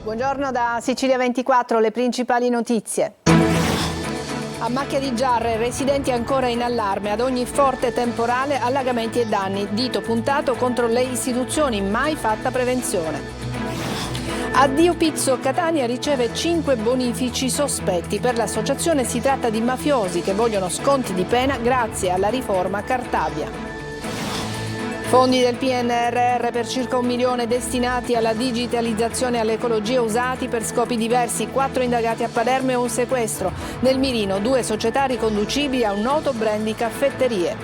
Buongiorno da Sicilia 24, le principali notizie. A macchia di giarre, residenti ancora in allarme, ad ogni forte temporale, allagamenti e danni. Dito puntato contro le istituzioni, mai fatta prevenzione. Addio Pizzo, Catania riceve 5 bonifici sospetti. Per l'associazione si tratta di mafiosi che vogliono sconti di pena grazie alla riforma Cartabia. Fondi del PNRR per circa 1 milione destinati alla digitalizzazione e all'ecologia usati per scopi diversi. 4 indagati a Palermo e un sequestro. Nel mirino 2 società riconducibili a un noto brand di caffetterie.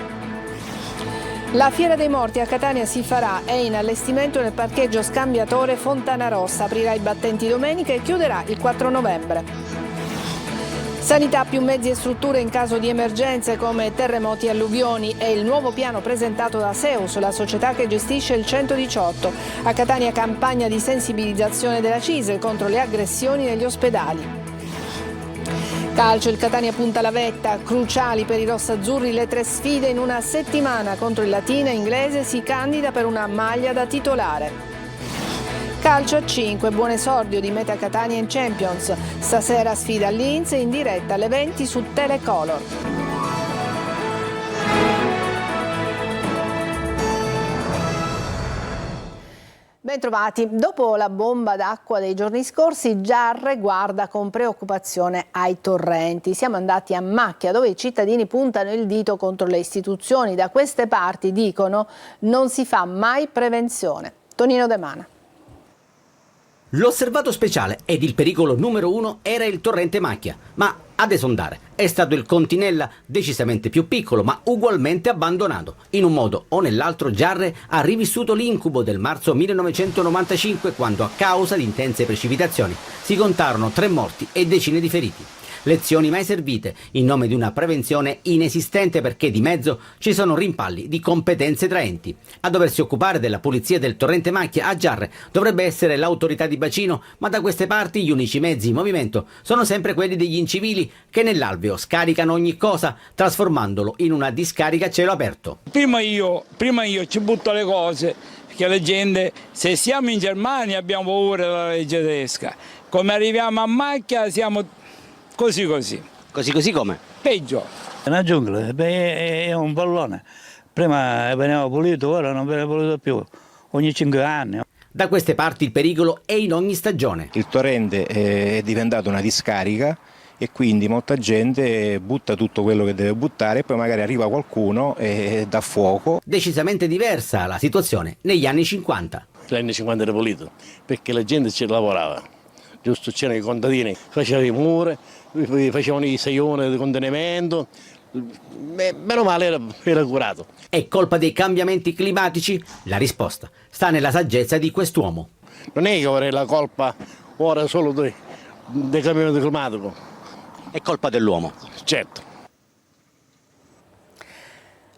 La Fiera dei Morti a Catania si farà, è in allestimento nel parcheggio scambiatore Fontana Rossa. Aprirà i battenti domenica e chiuderà il 4 novembre. Sanità, più mezzi e strutture in caso di emergenze come terremoti e alluvioni è il nuovo piano presentato da Seus, la società che gestisce il 118. A Catania campagna di sensibilizzazione della CISL contro le aggressioni negli ospedali. Calcio, il Catania punta la vetta, cruciali per i rossazzurri le 3 sfide in una settimana. Contro il Latina inglese si candida per una maglia da titolare. Calcio a 5, buon esordio di Meta Catania in Champions. Stasera sfida Linz in diretta alle 20 su Telecolor. Bentrovati. Dopo la bomba d'acqua dei giorni scorsi, Giarre guarda con preoccupazione ai torrenti. Siamo andati a Macchia, dove i cittadini puntano il dito contro le istituzioni. Da queste parti dicono non si fa mai prevenzione. Tonino De Mana. L'osservato speciale ed il pericolo numero 1 era il torrente Macchia, ma ad esondare è stato il Continella, decisamente più piccolo ma ugualmente abbandonato. In un modo o nell'altro Giarre ha rivissuto l'incubo del marzo 1995, quando a causa di intense precipitazioni si contarono 3 morti e decine di feriti. Lezioni mai servite in nome di una prevenzione inesistente, perché di mezzo ci sono rimpalli di competenze tra enti. A doversi occupare della pulizia del torrente Macchia a Giarre dovrebbe essere l'autorità di bacino, ma da queste parti gli unici mezzi in movimento sono sempre quelli degli incivili, che nell'alveo scaricano ogni cosa trasformandolo in una discarica a cielo aperto. Prima io ci butto le cose, perché la gente, se siamo in Germania abbiamo paura della legge tedesca, come arriviamo a Macchia siamo così. Così come? Peggio. È una giungla, è un pallone. Prima veniva pulito, ora non viene pulito più, ogni 5 anni. Da queste parti il pericolo è in ogni stagione. Il torrente è diventato una discarica e quindi molta gente butta tutto quello che deve buttare e poi magari arriva qualcuno e dà fuoco. Decisamente diversa la situazione negli anni 50. Negli anni 50 era pulito, perché la gente ci lavorava. Giusto, c'erano i contadini, facevano i muri, facevano i seioni di contenimento, meno male era curato. È colpa dei cambiamenti climatici? La risposta sta nella saggezza di quest'uomo. Non è che ora è la colpa ora solo del cambiamento climatico. È colpa dell'uomo. Certo.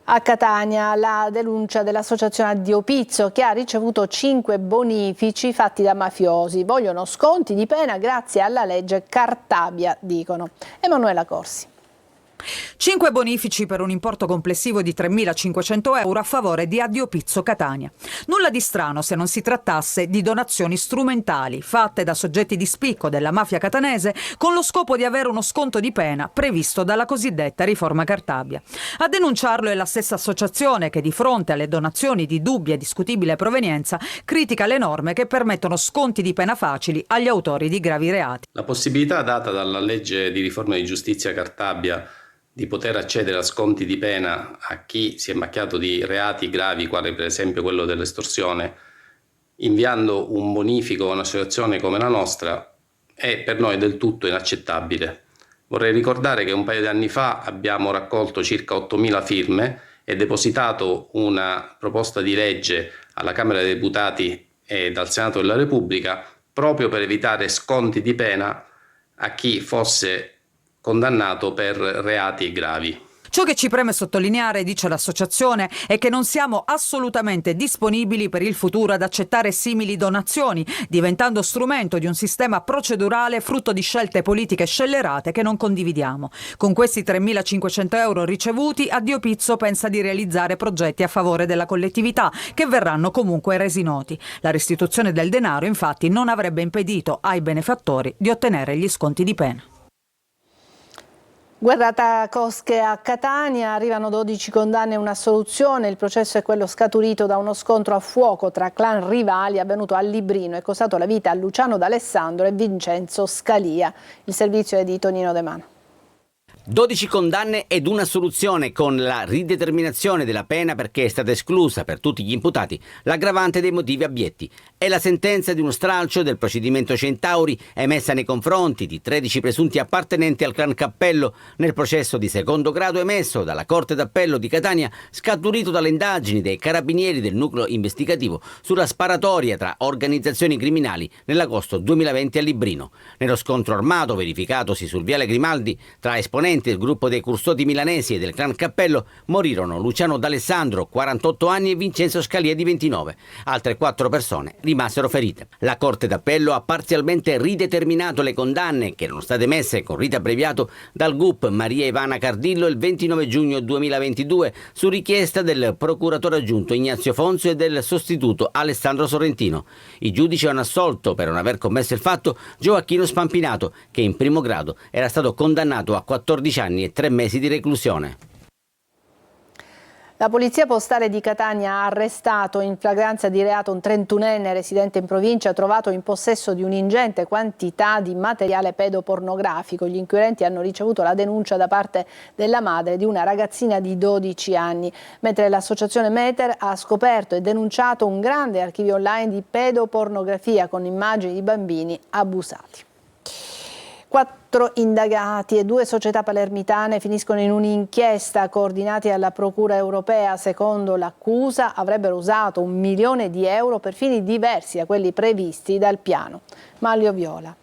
A Catania la denuncia dell'associazione Addio Pizzo, che ha ricevuto 5 bonifici fatti da mafiosi. Vogliono sconti di pena grazie alla legge Cartabia, dicono. Emanuela Corsi. 5 bonifici per un importo complessivo di 3.500 euro a favore di Addio Pizzo Catania. Nulla di strano se non si trattasse di donazioni strumentali fatte da soggetti di spicco della mafia catanese con lo scopo di avere uno sconto di pena previsto dalla cosiddetta riforma Cartabia. A denunciarlo è la stessa associazione che, di fronte alle donazioni di dubbia e discutibile provenienza, critica le norme che permettono sconti di pena facili agli autori di gravi reati. La possibilità data dalla legge di riforma di giustizia Cartabia di poter accedere a sconti di pena a chi si è macchiato di reati gravi, quale per esempio quello dell'estorsione, inviando un bonifico a un'associazione come la nostra, è per noi del tutto inaccettabile. Vorrei ricordare che un paio di anni fa abbiamo raccolto circa 8.000 firme e depositato una proposta di legge alla Camera dei Deputati e dal Senato della Repubblica proprio per evitare sconti di pena a chi fosse condannato per reati gravi. Ciò che ci preme sottolineare, dice l'associazione, è che non siamo assolutamente disponibili per il futuro ad accettare simili donazioni, diventando strumento di un sistema procedurale frutto di scelte politiche scellerate che non condividiamo. Con questi 3.500 euro ricevuti, Addio Pizzo pensa di realizzare progetti a favore della collettività, che verranno comunque resi noti. La restituzione del denaro, infatti, non avrebbe impedito ai benefattori di ottenere gli sconti di pena. Guerra tra cosche a Catania, arrivano 12 condanne e un'assoluzione. Il processo è quello scaturito da uno scontro a fuoco tra clan rivali avvenuto a Librino e costato la vita a Luciano D'Alessandro e Vincenzo Scalia. Il servizio è di Tonino De Mano. 12 condanne ed una assoluzione con la rideterminazione della pena perché è stata esclusa per tutti gli imputati l'aggravante dei motivi abietti. È la sentenza di uno stralcio del procedimento Centauri emessa nei confronti di 13 presunti appartenenti al clan Cappello nel processo di secondo grado emesso dalla Corte d'Appello di Catania, scaturito dalle indagini dei carabinieri del nucleo investigativo sulla sparatoria tra organizzazioni criminali nell'agosto 2020 a Librino. Nello scontro armato verificatosi sul viale Grimaldi tra esponenti del gruppo dei custodi milanesi e del clan Cappello morirono Luciano D'Alessandro, 48 anni, e Vincenzo Scalia, di 29. Altre 4 persone rimasero ferite. La Corte d'Appello ha parzialmente rideterminato le condanne che erano state emesse con rito abbreviato dal GUP Maria Ivana Cardillo il 29 giugno 2022 su richiesta del procuratore aggiunto Ignazio Fonzio e del sostituto Alessandro Sorrentino. I giudici hanno assolto per non aver commesso il fatto Gioacchino Spampinato, che in primo grado era stato condannato a 14 anni e 3 mesi di reclusione. La Polizia Postale di Catania ha arrestato in flagranza di reato un 31enne residente in provincia trovato in possesso di un'ingente quantità di materiale pedopornografico. Gli inquirenti hanno ricevuto la denuncia da parte della madre di una ragazzina di 12 anni, mentre l'associazione Meter ha scoperto e denunciato un grande archivio online di pedopornografia con immagini di bambini abusati. 4 indagati e 2 società palermitane finiscono in un'inchiesta coordinati alla Procura europea. Secondo l'accusa avrebbero usato 1 milione di euro per fini diversi da quelli previsti dal piano. Manlio Viola.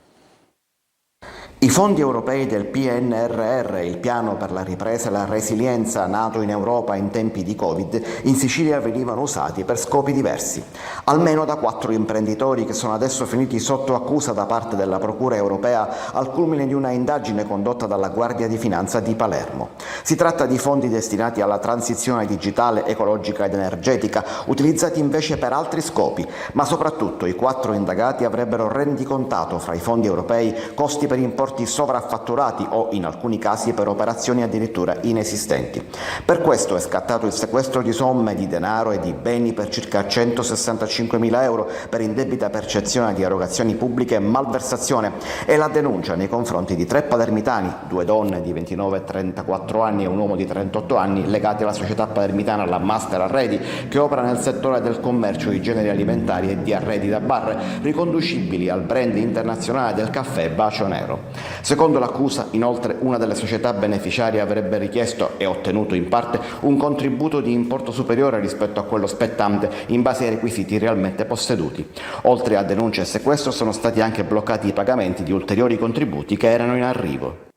I fondi europei del PNRR, il piano per la ripresa e la resilienza nato in Europa in tempi di Covid, in Sicilia venivano usati per scopi diversi. Almeno da 4 imprenditori che sono adesso finiti sotto accusa da parte della Procura europea al culmine di una indagine condotta dalla Guardia di Finanza di Palermo. Si tratta di fondi destinati alla transizione digitale, ecologica ed energetica, utilizzati invece per altri scopi, ma soprattutto i 4 indagati avrebbero rendicontato fra i fondi europei costi per importi sovraffatturati o in alcuni casi per operazioni addirittura inesistenti. Per questo è scattato il sequestro di somme di denaro e di beni per circa 165.000 euro per indebita percezione di erogazioni pubbliche e malversazione e la denuncia nei confronti di 3 palermitani, 2 donne di 29 e 34 anni e un uomo di 38 anni, legati alla società palermitana La Master Arredi, che opera nel settore del commercio di generi alimentari e di arredi da bar, riconducibili al brand internazionale del caffè Bacio Nero. Secondo l'accusa, inoltre, una delle società beneficiarie avrebbe richiesto e ottenuto in parte un contributo di importo superiore rispetto a quello spettante in base ai requisiti realmente posseduti. Oltre a denunce e sequestro sono stati anche bloccati i pagamenti di ulteriori contributi che erano in arrivo.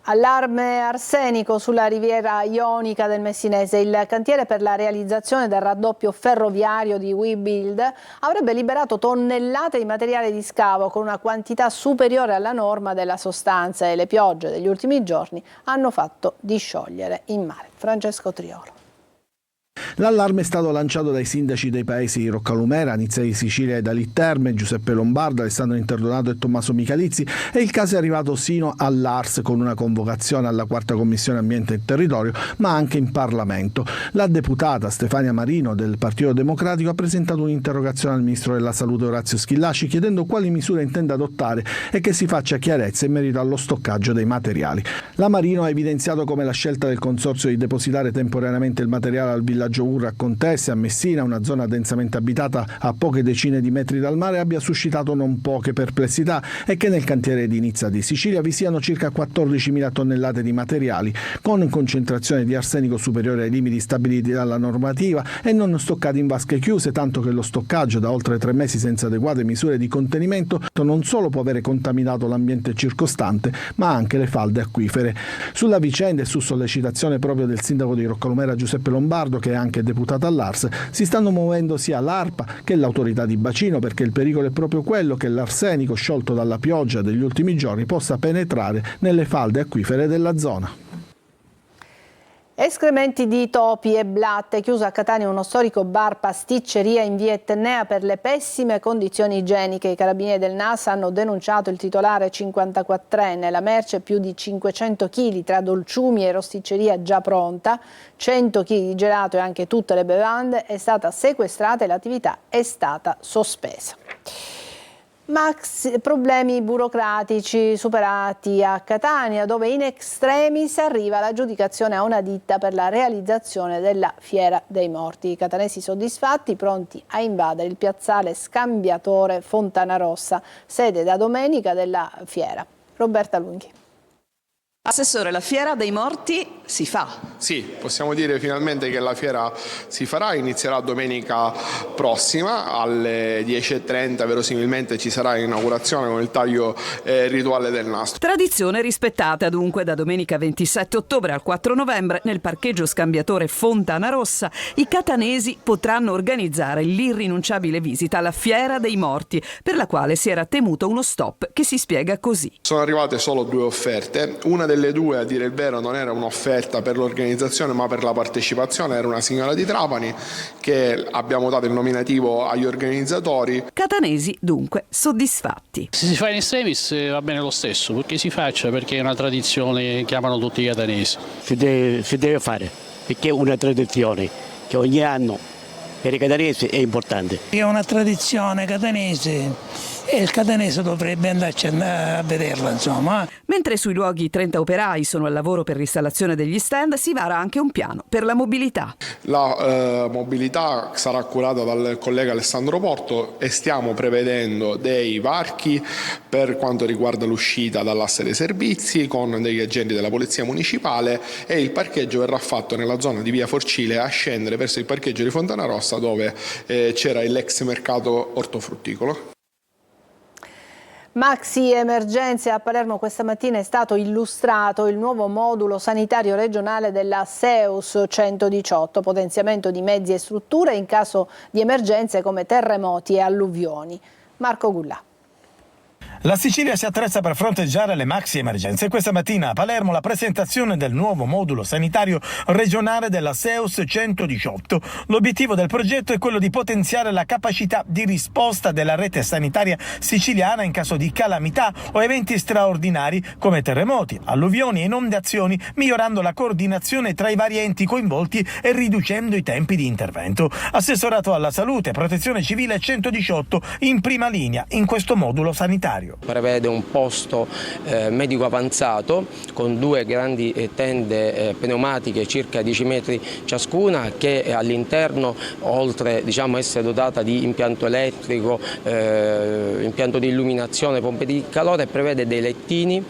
Allarme arsenico sulla riviera ionica del Messinese. Il cantiere per la realizzazione del raddoppio ferroviario di WeBuild avrebbe liberato tonnellate di materiale di scavo con una quantità superiore alla norma della sostanza e le piogge degli ultimi giorni hanno fatto disciogliere in mare. Francesco Triolo. L'allarme è stato lanciato dai sindaci dei paesi di Roccalumera, Nizza di Sicilia e Dalit Terme, Giuseppe Lombardo, Alessandro Interdonato e Tommaso Michalizzi, e il caso è arrivato sino all'ARS con una convocazione alla 4ª Commissione Ambiente e Territorio, ma anche in Parlamento. La deputata Stefania Marino del Partito Democratico ha presentato un'interrogazione al Ministro della Salute Orazio Schillaci chiedendo quali misure intende adottare e che si faccia chiarezza in merito allo stoccaggio dei materiali. La Marino ha evidenziato come la scelta del Consorzio di depositare temporaneamente il materiale al villaggio stoccaggio UR a Contesse, a Messina, una zona densamente abitata a poche decine di metri dal mare, abbia suscitato non poche perplessità e che nel cantiere edilizia di Sicilia vi siano circa 14.000 tonnellate di materiali con concentrazione di arsenico superiore ai limiti stabiliti dalla normativa e non stoccati in vasche chiuse, tanto che lo stoccaggio da oltre 3 mesi senza adeguate misure di contenimento non solo può avere contaminato l'ambiente circostante, ma anche le falde acquifere. Sulla vicenda e su sollecitazione proprio del sindaco di Roccalumera Giuseppe Lombardo, che è anche deputato all'Ars, si stanno muovendo sia l'ARPA che l'autorità di bacino, perché il pericolo è proprio quello che l'arsenico sciolto dalla pioggia degli ultimi giorni possa penetrare nelle falde acquifere della zona. Escrementi di topi e blatte. Chiuso a Catania uno storico bar pasticceria in via Etnea per le pessime condizioni igieniche. I carabinieri del NAS hanno denunciato il titolare 54enne. La merce, più di 500 kg tra dolciumi e rosticceria già pronta, 100 kg di gelato e anche tutte le bevande, è stata sequestrata e l'attività è stata sospesa. Problemi burocratici superati a Catania, dove in extremis arriva l'aggiudicazione a una ditta per la realizzazione della Fiera dei Morti. I catanesi soddisfatti, pronti a invadere il piazzale Scambiatore Fontanarossa, sede da domenica della fiera. Roberta Lunghi. Assessore, la Fiera dei Morti si fa? Sì, possiamo dire finalmente che la fiera si farà, inizierà domenica prossima alle 10:30, verosimilmente ci sarà l'inaugurazione con il taglio rituale del nastro. Tradizione rispettata dunque da domenica 27 ottobre al 4 novembre nel parcheggio Scambiatore Fontanarossa. I catanesi potranno organizzare l'irrinunciabile visita alla Fiera dei Morti, per la quale si era temuto uno stop che si spiega così. Sono arrivate solo 2 offerte, una delle 2 a dire il vero non era un'offerta per l'organizzazione ma per la partecipazione, era una signora di Trapani che abbiamo dato il nominativo agli organizzatori. Catanesi dunque soddisfatti. Se si fa in extremis va bene lo stesso, perché si faccia, perché è una tradizione, chiamano tutti i catanesi. Si deve fare, perché è una tradizione che ogni anno per i catanesi è importante. È una tradizione catanese e il catanese dovrebbe andarci a vederla, insomma. Mentre sui luoghi 30 operai sono al lavoro per l'installazione degli stand, si vara anche un piano per la mobilità. La mobilità sarà curata dal collega Alessandro Porto e stiamo prevedendo dei varchi per quanto riguarda l'uscita dall'asse dei servizi con degli agenti della Polizia Municipale, e il parcheggio verrà fatto nella zona di via Forcile a scendere verso il parcheggio di Fontanarossa, dove c'era l'ex mercato ortofrutticolo. Maxi emergenze a Palermo. Questa mattina è stato illustrato il nuovo modulo sanitario regionale della SEUS 118, potenziamento di mezzi e strutture in caso di emergenze come terremoti e alluvioni. Marco Gullà. La Sicilia si attrezza per fronteggiare le maxi emergenze. Questa mattina a Palermo la presentazione del nuovo modulo sanitario regionale della SEUS 118. L'obiettivo del progetto è quello di potenziare la capacità di risposta della rete sanitaria siciliana in caso di calamità o eventi straordinari come terremoti, alluvioni e inondazioni, migliorando la coordinazione tra i vari enti coinvolti e riducendo i tempi di intervento. Assessorato alla salute, protezione civile 118 in prima linea in questo modulo sanitario. Prevede un posto medico avanzato con 2 grandi tende pneumatiche circa 10 metri ciascuna, che all'interno, oltre essere dotata di impianto elettrico, impianto di illuminazione, pompe di calore, prevede dei lettini,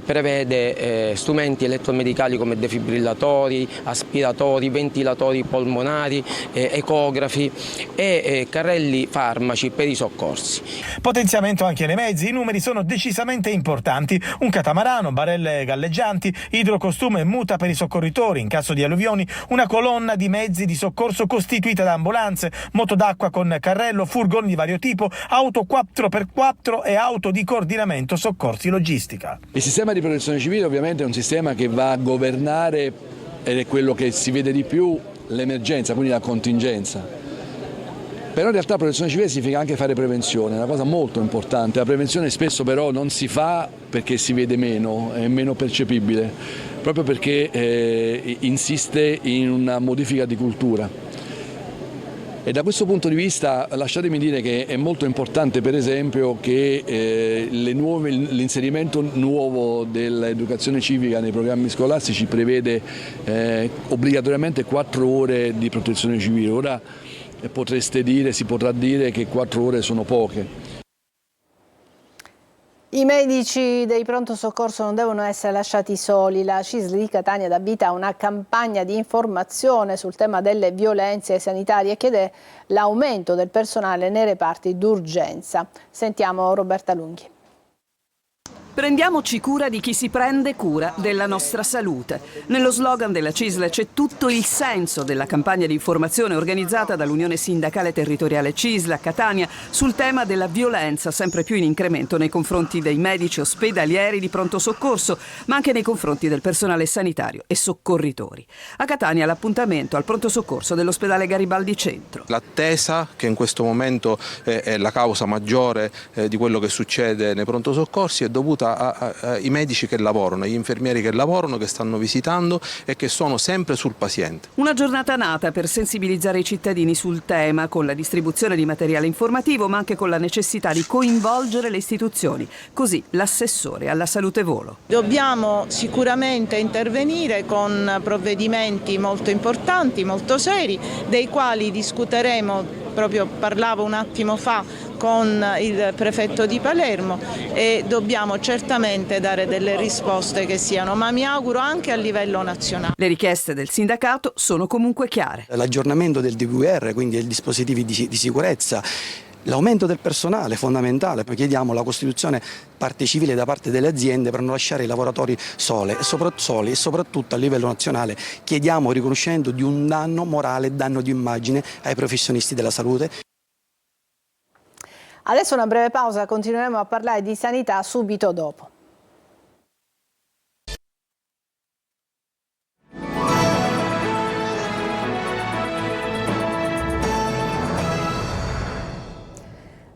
prevede strumenti elettromedicali come defibrillatori, aspiratori, ventilatori polmonari, ecografi e carrelli farmaci per i soccorsi. Potenziamento anche nei mezzi. I numeri sono decisamente importanti: un catamarano, barelle galleggianti, idrocostume e muta per i soccorritori in caso di alluvioni, una colonna di mezzi di soccorso costituita da ambulanze, moto d'acqua con carrello, furgoni di vario tipo, auto 4x4 e auto di coordinamento soccorsi logistica. Il sistema di protezione civile ovviamente è un sistema che va a governare, ed è quello che si vede di più, l'emergenza, quindi la contingenza. Però in realtà protezione civile significa anche fare prevenzione, è una cosa molto importante. La prevenzione spesso però non si fa perché si vede meno, è meno percepibile, proprio perché insiste in una modifica di cultura. E da questo punto di vista lasciatemi dire che è molto importante per esempio che l'inserimento nuovo dell'educazione civica nei programmi scolastici prevede obbligatoriamente 4 ore di protezione civile. Ora si potrà dire che 4 ore sono poche. I medici dei pronto soccorso non devono essere lasciati soli. La CISL di Catania dà vita a una campagna di informazione sul tema delle violenze sanitarie e chiede l'aumento del personale nei reparti d'urgenza. Sentiamo Roberta Lunghi. Prendiamoci cura di chi si prende cura della nostra salute. Nello slogan della CISL c'è tutto il senso della campagna di informazione organizzata dall'Unione Sindacale Territoriale CISL a Catania sul tema della violenza sempre più in incremento nei confronti dei medici ospedalieri di pronto soccorso, ma anche nei confronti del personale sanitario e soccorritori. A Catania l'appuntamento al pronto soccorso dell'ospedale Garibaldi Centro. L'attesa, che in questo momento è la causa maggiore di quello che succede nei pronto soccorsi, è dovuta ai medici che lavorano, agli infermieri che lavorano, che stanno visitando e che sono sempre sul paziente. Una giornata nata per sensibilizzare i cittadini sul tema, con la distribuzione di materiale informativo, ma anche con la necessità di coinvolgere le istituzioni. Così l'assessore alla salute Volo. Dobbiamo sicuramente intervenire con provvedimenti molto importanti, molto seri, dei quali discuteremo, proprio parlavo un attimo fa con il prefetto di Palermo, e dobbiamo certamente dare delle risposte che siano, ma mi auguro anche a livello nazionale. Le richieste del sindacato sono comunque chiare. L'aggiornamento del DVR, quindi dei dispositivi di sicurezza, l'aumento del personale fondamentale, poi chiediamo la costituzione parte civile da parte delle aziende per non lasciare i lavoratori soli e soprattutto a livello nazionale chiediamo il riconoscimento di un danno morale, danno di immagine ai professionisti della salute. Adesso una breve pausa, continueremo a parlare di sanità subito dopo.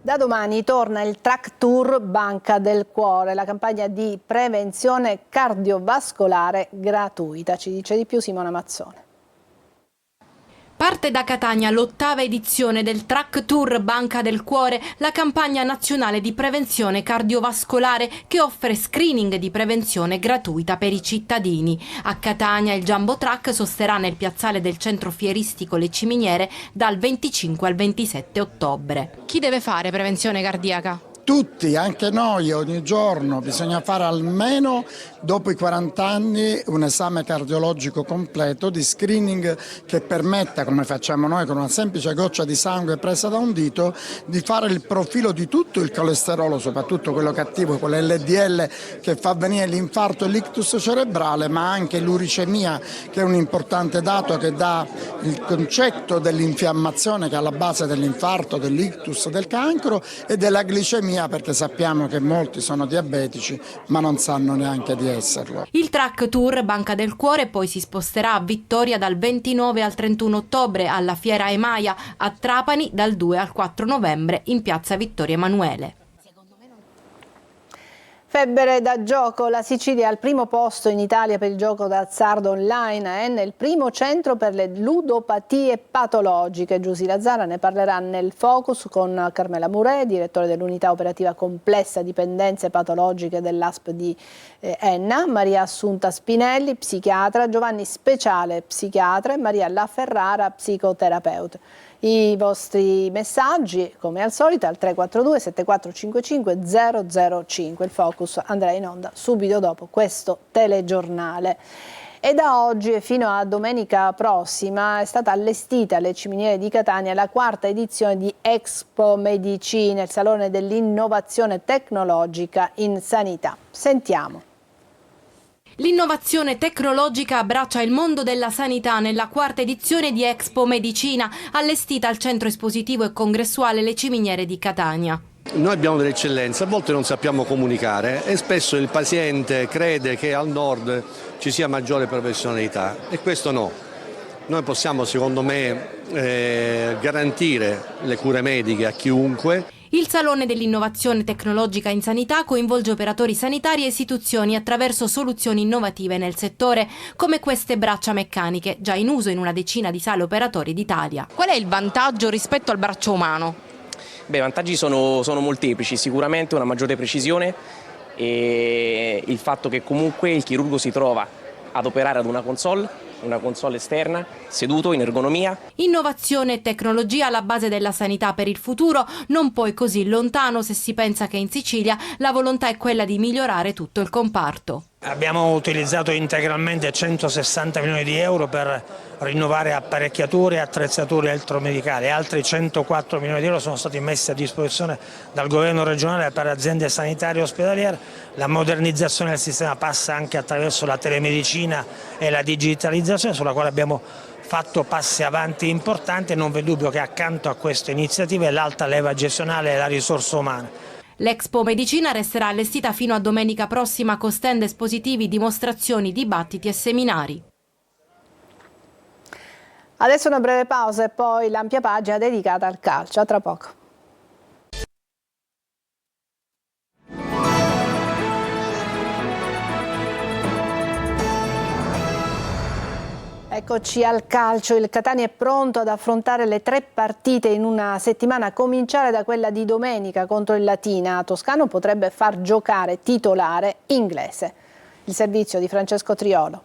Da domani torna il Track Tour Banca del Cuore, la campagna di prevenzione cardiovascolare gratuita. Ci dice di più Simona Mazzone. Parte da Catania l'8ª edizione del Track Tour Banca del Cuore, la campagna nazionale di prevenzione cardiovascolare che offre screening di prevenzione gratuita per i cittadini. A Catania il Jumbo Track sosterrà nel piazzale del centro fieristico Le Ciminiere dal 25 al 27 ottobre. Chi deve fare prevenzione cardiaca? Tutti, anche noi, ogni giorno bisogna fare almeno dopo i 40 anni un esame cardiologico completo di screening che permetta, come facciamo noi con una semplice goccia di sangue presa da un dito, di fare il profilo di tutto il colesterolo, soprattutto quello cattivo, quello LDL che fa venire l'infarto e l'ictus cerebrale, ma anche l'uricemia, che è un importante dato che dà il concetto dell'infiammazione che è alla base dell'infarto, dell'ictus, del cancro, e della glicemia, perché sappiamo che molti sono diabetici ma non sanno neanche di esserlo. Il Track Tour Banca del Cuore poi si sposterà a Vittoria dal 29 al 31 ottobre, alla Fiera Emaia a Trapani dal 2 al 4 novembre in piazza Vittorio Emanuele. Febbre da gioco, la Sicilia è al primo posto in Italia per il gioco d'azzardo online, è nel primo centro per le ludopatie patologiche. Giusy Lazzara ne parlerà nel Focus con Carmela Murè, direttore dell'unità operativa complessa dipendenze patologiche dell'ASP di Enna, Maria Assunta Spinelli, psichiatra, Giovanni Speciale, psichiatra, e Maria Laferrara, psicoterapeuta. I vostri messaggi, come al solito, al 342 7455 005. Il Focus andrà in onda subito dopo questo telegiornale. E da oggi e fino a domenica prossima è stata allestita alle Ciminiere di Catania la 4ª edizione di Expo Medicina, il salone dell'innovazione tecnologica in sanità. Sentiamo. L'innovazione tecnologica abbraccia il mondo della sanità nella 4ª edizione di Expo Medicina, allestita al centro espositivo e congressuale Le Ciminiere di Catania. Noi abbiamo delle eccellenze, a volte non sappiamo comunicare e spesso il paziente crede che al nord ci sia maggiore professionalità e questo no. Noi possiamo, secondo me, garantire le cure mediche a chiunque. Il Salone dell'Innovazione Tecnologica in Sanità coinvolge operatori sanitari e istituzioni attraverso soluzioni innovative nel settore, come queste braccia meccaniche, già in uso in una decina di sale operatori d'Italia. Qual è il vantaggio rispetto al braccio umano? I vantaggi sono molteplici, sicuramente una maggiore precisione e il fatto che comunque il chirurgo si trova ad operare ad una console esterna, seduto in ergonomia. Innovazione e tecnologia alla base della sanità per il futuro, non poi così lontano se si pensa che in Sicilia la volontà è quella di migliorare tutto il comparto. Abbiamo utilizzato integralmente 160 milioni di euro per rinnovare apparecchiature e attrezzature elettromedicali. Altri 104 milioni di euro sono stati messi a disposizione dal governo regionale per aziende sanitarie e ospedaliere. La modernizzazione del sistema passa anche attraverso la telemedicina e la digitalizzazione, sulla quale abbiamo fatto passi avanti importanti, e non v'è dubbio che accanto a queste iniziative l'alta leva gestionale e la risorsa umana. L'Expo Medicina resterà allestita fino a domenica prossima con stand espositivi, dimostrazioni, dibattiti e seminari. Adesso una breve pausa e poi l'ampia pagina dedicata al calcio. A tra poco. Eccoci al calcio, il Catania è pronto ad affrontare le 3 partite in una settimana, a cominciare da quella di domenica contro il Latina. Toscano potrebbe far giocare titolare Inglese. Il servizio di Francesco Triolo.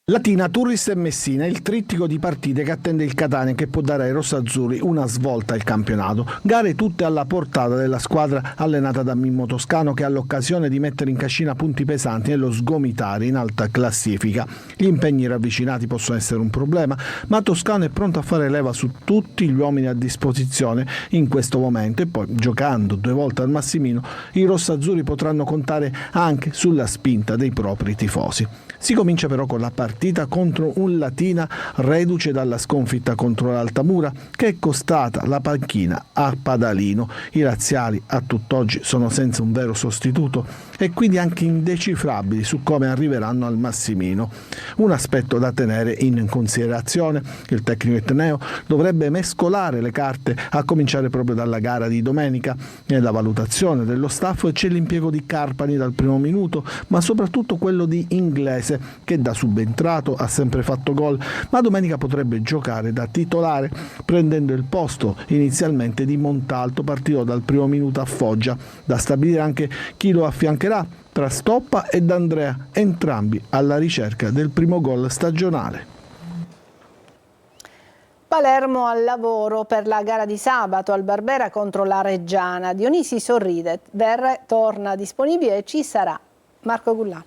Latina, Turris e Messina, il trittico di partite che attende il Catania, che può dare ai rossazzurri una svolta al campionato. Gare tutte alla portata della squadra allenata da Mimmo Toscano, che ha l'occasione di mettere in cascina punti pesanti nello sgomitare in alta classifica. Gli impegni ravvicinati possono essere un problema, ma Toscano è pronto a fare leva su tutti gli uomini a disposizione in questo momento, e poi, giocando 2 volte al Massimino, i rossazzurri potranno contare anche sulla spinta dei propri tifosi. Si comincia però con la partita contro un Latina reduce dalla sconfitta contro l'Altamura, che è costata la panchina a Padalino. I laziali a tutt'oggi sono senza un vero sostituto e quindi anche indecifrabili su come arriveranno al Massimino. Un aspetto da tenere in considerazione: il tecnico etneo dovrebbe mescolare le carte a cominciare proprio dalla gara di domenica. Nella valutazione dello staff c'è l'impiego di Carpani dal primo minuto, ma soprattutto quello di Inglese, che da subentrato ha sempre fatto gol, ma domenica potrebbe giocare da titolare, prendendo il posto inizialmente di Montalto, partito dal primo minuto a Foggia. Da stabilire anche chi lo affiancherà tra Stoppa ed Andrea, entrambi alla ricerca del primo gol stagionale. Palermo al lavoro per la gara di sabato al Barbera contro la Reggiana. Dionisi sorride, Verre torna disponibile e ci sarà. Marco Gullà.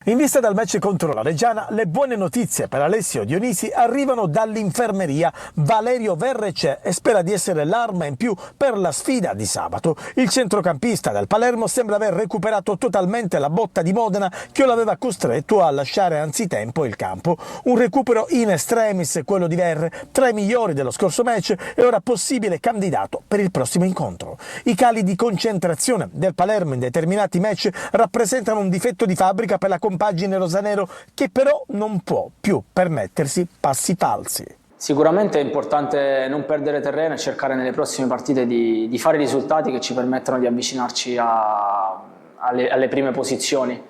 In vista del match contro la Reggiana, le buone notizie per Alessio Dionisi arrivano dall'infermeria. Valerio Verre c'è e spera di essere l'arma in più per la sfida di sabato. Il centrocampista del Palermo sembra aver recuperato totalmente la botta di Modena, che lo aveva costretto a lasciare anzitempo il campo. Un recupero in extremis, quello di Verre, tra i migliori dello scorso match, e ora possibile candidato per il prossimo incontro. I cali di concentrazione del Palermo in determinati match rappresentano un difetto di fabbrica per la compagine rosanero, che però non può più permettersi passi falsi. Sicuramente è importante non perdere terreno e cercare nelle prossime partite di fare risultati che ci permettano di avvicinarci alle prime posizioni.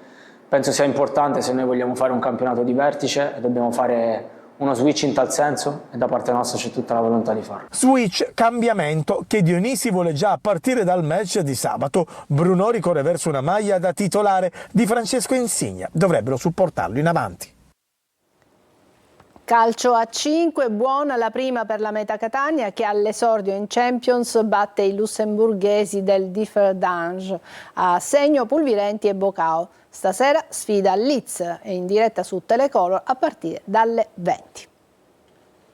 Penso sia importante, se noi vogliamo fare un campionato di vertice, dobbiamo fare uno switch in tal senso, e da parte nostra c'è tutta la volontà di farlo. Switch, cambiamento che Dionisi vuole già a partire dal match di sabato. Brunori corre verso una maglia da titolare di Francesco Insigne, dovrebbero supportarlo in avanti. Calcio a 5, buona la prima per la Meta Catania, che all'esordio in Champions batte i lussemburghesi del Differdange a segno Pulvirenti e Bocao. Stasera sfida Leeds e in diretta su Telecolor a partire dalle 20.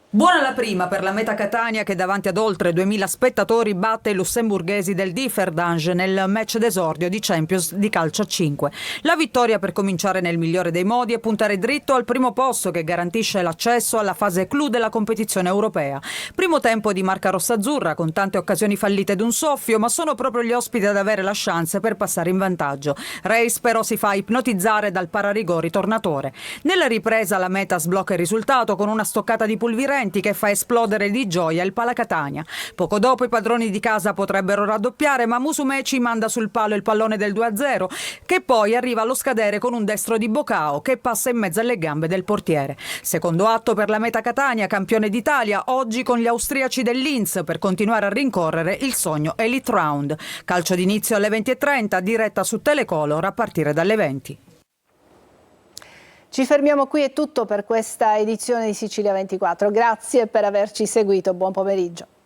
Buona la prima per la Meta Catania, che davanti ad oltre 2000 spettatori batte i lussemburghesi del Differdange nel match d'esordio di Champions di calcio a 5. La vittoria per cominciare nel migliore dei modi e puntare dritto al primo posto, che garantisce l'accesso alla fase clou della competizione europea. Primo tempo di marca rossazzurra, con tante occasioni fallite d'un soffio, ma sono proprio gli ospiti ad avere la chance per passare in vantaggio. Reis però si fa ipnotizzare dal pararigori tornatore. Nella ripresa la Meta sblocca il risultato con una stoccata di Pulvirenti, 20 che fa esplodere di gioia il Palacatania. Poco dopo i padroni di casa potrebbero raddoppiare, ma Musumeci manda sul palo il pallone del 2-0, che poi arriva allo scadere con un destro di Bocao che passa in mezzo alle gambe del portiere. Secondo atto per la Meta Catania, campione d'Italia, oggi con gli austriaci del Linz per continuare a rincorrere il sogno Elite Round. Calcio d'inizio alle 20:30, diretta su Telecolor a partire dalle 20. Ci fermiamo qui, è tutto per questa edizione di Sicilia 24. Grazie per averci seguito, buon pomeriggio.